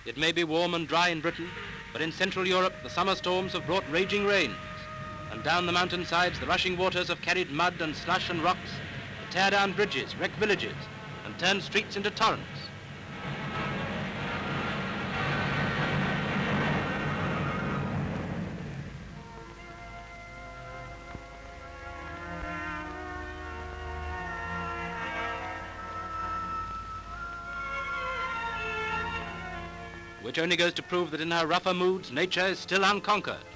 It may be warm and dry in Britain, but in Central Europe the summer storms have brought raging rains, and down the mountainsides the rushing waters have carried mud and slush and rocks to tear down bridges, wreck villages, and turn streets into torrents. Which only goes to prove that in her rougher moods, nature is still unconquered.